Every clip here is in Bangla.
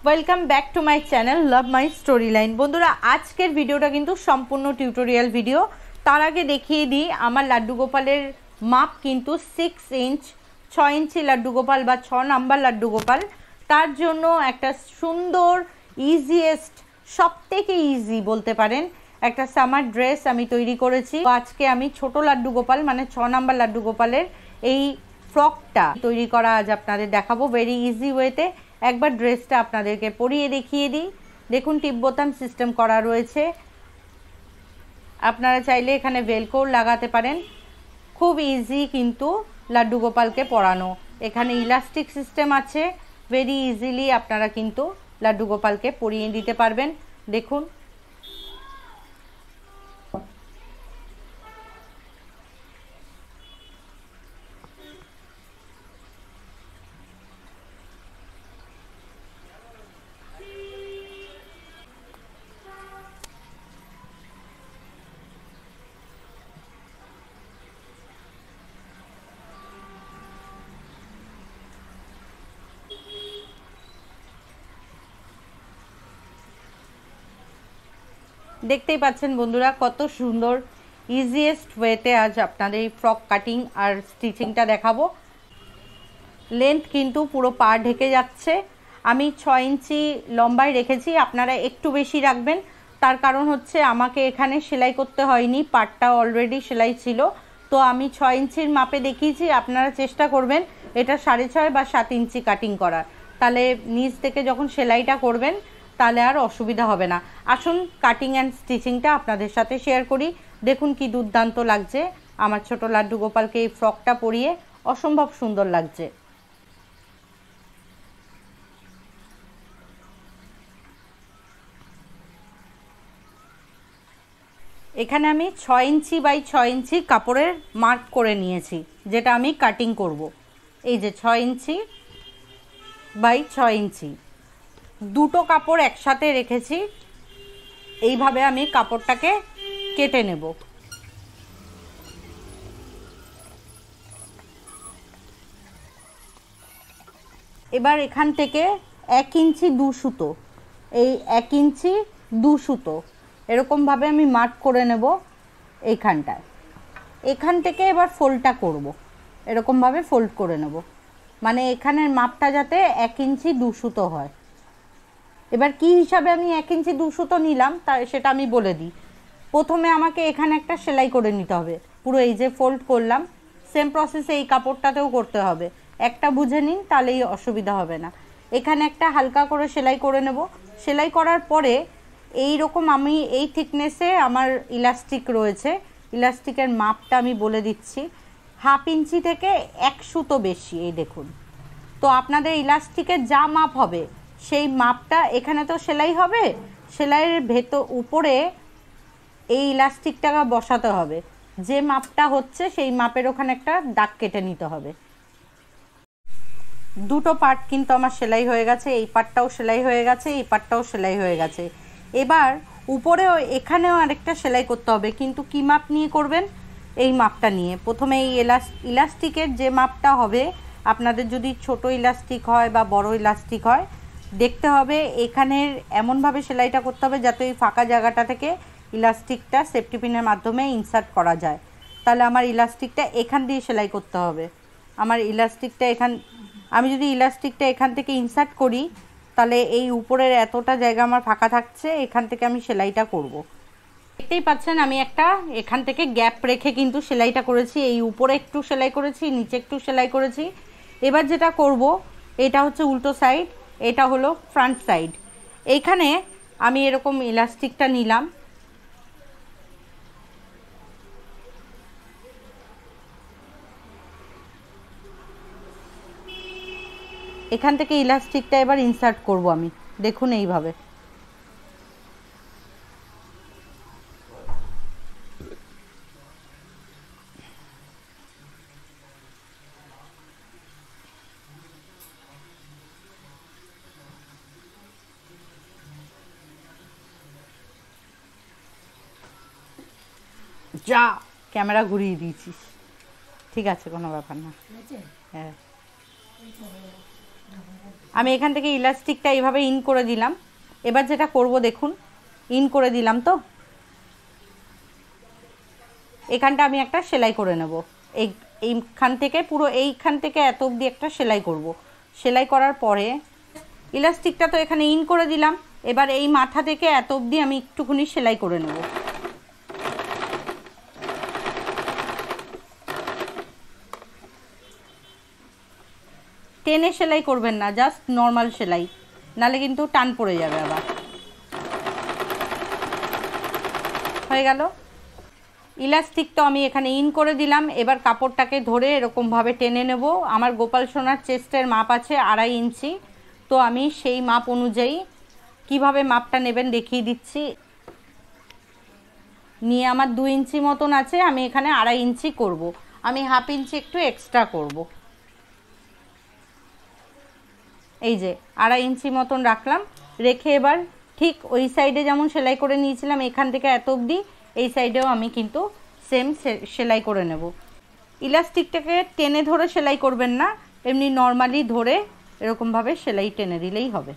Welcome back to my channel love my story line. বন্ধুরা, আজকের ভিডিওটা কিন্তু সম্পূর্ণ টিউটোরিয়াল ভিডিও। তার আগে দেখিয়ে দিই, আমার লাড্ডু গোপালের মাপ কিন্তু 6 ইঞ্চ, 6 ইঞ্চি লাড্ডু গোপাল বা 6 নাম্বার লাড্ডু গোপাল। তার জন্য একটা সুন্দর ইজিয়েস্ট, সব থেকে ইজি বলতে পারেন, একটা সামার ড্রেস আমি তৈরি করেছি। আজকে আমি ছোট লাড্ডু গোপাল মানে 6 নাম্বার লাড্ডু গোপালের এই ফ্রকটা তৈরি করা আজ আপনাদের দেখাবো ভেরি ইজি ওয়েতে। একবার ড্রেসটা আপনাদেরকে পরিয়ে দেখিয়ে দিই। দেখুন, টিপ বোতাম সিস্টেম করা রয়েছে। আপনারা চাইলে এখানে ভেলক্রো লাগাতে পারেন। খুব ইজি কিন্তু লাড্ডু গোপালকে পরানো। এখানে ইলাস্টিক সিস্টেম আছে, ভেরি ইজিলি আপনারা কিন্তু লাড্ডু গোপালকে পরিয়ে দিতে পারবেন। দেখুন, দেখতেই পাচ্ছেন বন্ধুরা কত সুন্দর ইজিয়েস্ট ওয়েতে আজ আপনাদের এই ফ্রক কাটিং আর স্টিচিংটা দেখাবো। লেন্থ কিন্তু পুরো পা ঢেকে যাচ্ছে। আমি 6 ইঞ্চি লম্বায় রেখেছি, আপনারা একটু বেশি রাখবেন। তার কারণ হচ্ছে আমাকে এখানে সেলাই করতে হয়নি, পাটটা অলরেডি সেলাই ছিল। তো আমি 6 ইঞ্চির মাপে দেখিয়েছি, আপনারা চেষ্টা করবেন এটা 6.5 বা 7 ইঞ্চি কাটিং করার। তাহলে নিচ থেকে যখন সেলাইটা করবেন তাহলে আর অসুবিধা হবে না। আসুন কাটিং অ্যান্ড স্টিচিংটা আপনাদের সাথে শেয়ার করি। দেখুন কি দুর্দান্ত লাগছে আমার ছোট লাড্ডু গোপালকে এই ফ্রকটা পরিয়ে, অসম্ভব সুন্দর লাগছে। এখানে আমি 6 ইঞ্চি বাই 6 ইঞ্চি কাপড়ের মার্ক করে নিয়েছি, যেটা আমি কাটিং করব। এই যে 6 ইঞ্চি বাই 6 ইঞ্চি দুটো কাপড় একসাথে রেখেছি। এইভাবে আমি কাপড়টাকে কেটে নেব। এবার এখান থেকে 1 ইঞ্চি 2 সুতো, এই 1 ইঞ্চি 2 সুতো এরকমভাবে আমি মার্ক করে নেব এইখানটায়। এখান থেকে এবার ফোল্ডটা করব, এরকমভাবে ফোল্ড করে নেব, মানে এখানের মাপটা যাতে 1 ইঞ্চি 2 সুতো হয়। এবার কি হিসাবে আমি 1 ইঞ্চি 2 সুতো নিলাম তা সেটা আমি বলে দিই। প্রথমে আমাকে এখানে একটা সেলাই করে নিতে হবে, পুরো এই যে ফোল্ড করলাম, সেম প্রসেসে এই কাপড়টাতেও করতে হবে। একটা বুঝে নিন, তাহলেই অসুবিধা হবে না। এখানে একটা হালকা করে সেলাই করে নেব। সেলাই করার পরে এই রকম আমি এই থিকনেসে আমার ইলাস্টিক রয়েছে। ইলাস্টিকের মাপটা আমি বলে দিচ্ছি, 1/2 ইঞ্চি থেকে 1 সুতো বেশি। এই দেখুন, তো আপনাদের ইলাস্টিকের যা মাপ হবে সেই মাপটা এখানে তো সেলাই হবে, সেলাইয়ের ভেতর উপরে এই ইলাস্টিকটাকে বসাতে হবে। যে মাপটা হচ্ছে সেই মাপের ওখানে একটা দাগ কেটে নিতে হবে। দুটো পার্ট কিন্তু আমার সেলাই হয়ে গেছে, এই পার্টটাও সেলাই হয়ে গেছে, এই পার্টটাও সেলাই হয়ে গেছে। এবার উপরেও এখানেও আরেকটা সেলাই করতে হবে, কিন্তু কি মাপ নিয়ে করবেন? এই মাপটা নিয়ে। প্রথমে এই ইলাস্টিকের যে মাপটা হবে, আপনাদের যদি ছোট ইলাস্টিক হয় বা বড় ইলাস্টিক হয়, দেখতে হবে এখানের এমনভাবে সেলাইটা করতে হবে যাতে ওই ফাঁকা জায়গাটা থেকে ইলাস্টিকটা সেফটি পিনের মাধ্যমে ইনসার্ট করা যায়। তাহলে আমার ইলাস্টিকটা এখান দিয়ে সেলাই করতে হবে। আমার ইলাস্টিকটা আমি যদি ইলাস্টিকটা এখান থেকে ইনসার্ট করি, তাহলে এই উপরের এতটা জায়গা আমার ফাঁকা থাকছে, এখান থেকে আমি সেলাইটা করব। দেখতেই পাচ্ছেন আমি একটা এখান থেকে গ্যাপ রেখে কিন্তু সেলাইটা করেছি। এই উপরে একটু সেলাই করেছি, নিচে একটু সেলাই করেছি। এবার যেটা করব, এটা হচ্ছে উল্টো সাইড, এটা হলো ফ্রন্ট সাইড। এইখানে আমি এরকম ইলাস্টিকটা নিলাম, এখান থেকে ইলাস্টিকটা এবার ইনসার্ট করব আমি। দেখুন এইভাবে। যা ক্যামেরা ঘুরিয়ে দিয়েছিস, ঠিক আছে, কোনো ব্যাপার না। হ্যাঁ, আমি এখান থেকে ইলাস্টিকটা এইভাবে ইন করে দিলাম। এবার যেটা করব দেখুন, ইন করে দিলাম তো এখানটা আমি একটা সেলাই করে নেব। এইখান থেকে পুরো এইখান থেকে এত অবধি একটা সেলাই করব। সেলাই করার পরে ইলাস্টিকটা তো এখানে ইন করে দিলাম, এবার এই মাথা থেকে এত অবধি আমি একটুখানি সেলাই করে নেব। টেনে সেলাই করবেন না, জাস্ট নর্মাল সেলাই, নালে কিন্তু টান পড়ে যাবে আবার। হয়ে গেল। ইলাস্টিক তো আমি এখানে ইন করে দিলাম। এবার কাপড়টাকে ধরে এরকমভাবে টেনে নেব। আমার গোপাল সোনার চেস্টের মাপ আছে 2.5 ইঞ্চি, তো আমি সেই মাপ অনুযায়ী কিভাবে মাপটা নেবেন দেখিয়ে দিচ্ছি। নিয়ে আমার 2 ইঞ্চি মতন আছে, আমি এখানে 2.5 ইঞ্চি করব। আমি 1/2 ইঞ্চি একটু এক্সট্রা করব। এই যে 2.5 ইঞ্চি মতন রাখলাম, রেখে এবার ঠিক ওই সাইডে যেমন সেলাই করে নিয়েছিলাম এখান থেকে এত অবধি, এই সাইডেও আমি কিন্তু সেম সেলাই করে নেব। ইলাস্টিকটাকে টেনে ধরে সেলাই করবেন না, এমনি নর্মালি ধরে এরকমভাবে সেলাই টেনে দিলেই হবে।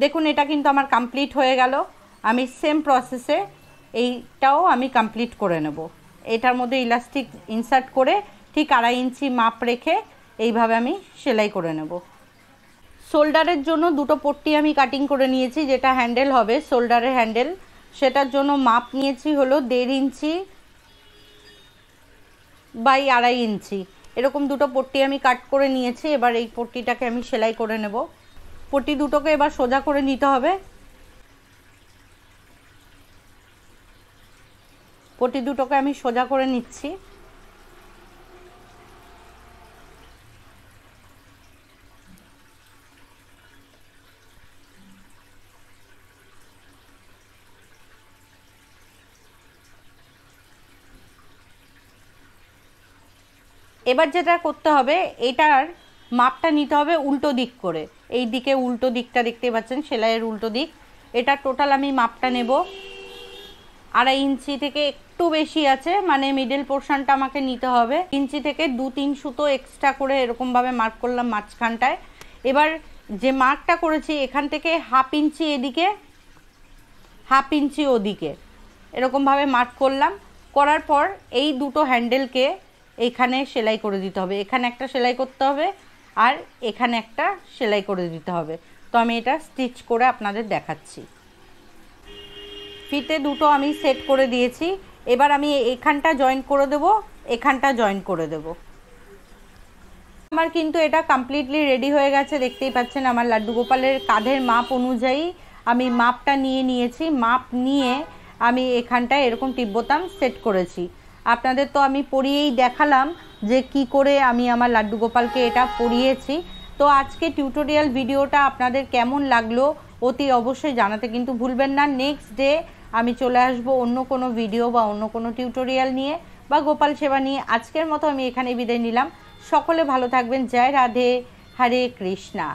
দেখুন এটা কিন্তু আমার কমপ্লিট হয়ে গেল। আমি সেম প্রসেসে এইটাও আমি কমপ্লিট করে নেব। এটার মধ্যে ইলাস্টিক ইনসার্ট করে ঠিক 2.5 ইঞ্চি মাপ রেখে এইভাবে আমি সেলাই করে নেব। শোল্ডারের জন্য দুটো পট্টি আমি কাটিং করে নিয়েছি, যেটা হ্যান্ডেল হবে শোল্ডারের হ্যান্ডেল, সেটার জন্য মাপ নিয়েছি হলো 1.5 ইঞ্চি বাই 2.5 ইঞ্চি। এরকম দুটো পট্টি আমি কাট করে নিয়েছি। এবার এই পট্টিটাকে আমি সেলাই করে নেব। পট্টি দুটোকে এবার সোজা করে নিতে হবে। পট্টি দুটোকে আমি সোজা করে নিচ্ছি। এবার যেটা করতে হবে, এটার মাপটা নিতে হবে উল্টো দিক করে। এই দিকে উল্টো দিকটা দেখতে পাচ্ছেন, সেলাইয়ের উল্টো দিক। এটা টোটাল আমি মাপটা নেব 2.5 ইঞ্চি থেকে একটু বেশি আছে, মানে মিডল পোর্শনটা আমাকে নিতে হবে। ইঞ্চি থেকে 2-3 সুতো এক্সট্রা করে এরকমভাবে মার্ক করলাম মাঝখানটায়। এবার যে মার্কটা করেছি এখান থেকে 1/2 ইঞ্চি এদিকে, 1/2 ইঞ্চি ওদিকে, এরকমভাবে মার্ক করলাম। করার পর এই দুটো হ্যান্ডেলকে এইখানে সেলাই করে দিতে হবে। এখানে একটা সেলাই করতে হবে আর এখানে একটা সেলাই করে দিতে হবে। তো আমি এটা স্টিচ করে আপনাদের দেখাচ্ছি। ফিতে দুটো আমি সেট করে দিয়েছি। এবার আমি এখানটা জয়েন করে দেব, এখানটা জয়েন করে দেব। আমার কিন্তু এটা কমপ্লিটলি রেডি হয়ে গেছে। দেখতেই পাচ্ছেন আমার লাড্ডু গোপালের কাঁধের মাপ অনুযায়ী আমি মাপটা নিয়ে নিয়েছি। মাপ নিয়ে আমি এখানটায় এরকম টিপ বোতাম সেট করেছি। আপনাদের তো আমি পরিয়েই দেখালাম যে কি করে আমি আমার লাড্ডু গোপালকে এটা পরিয়েছি। তো আজকে টিউটোরিয়াল ভিডিওটা আপনাদের কেমন লাগলো অতি অবশ্যই জানাতে কিন্তু ভুলবেন না। নেক্সট ডে আমি চলে আসবো অন্য কোনো ভিডিও বা অন্য কোনো টিউটোরিয়াল নিয়ে বা গোপাল সেবা নিয়ে। আজকের মতো আমি এখানে বিদায় নিলাম। সকলে ভালো থাকবেন। জয় রাধে, হরে কৃষ্ণা।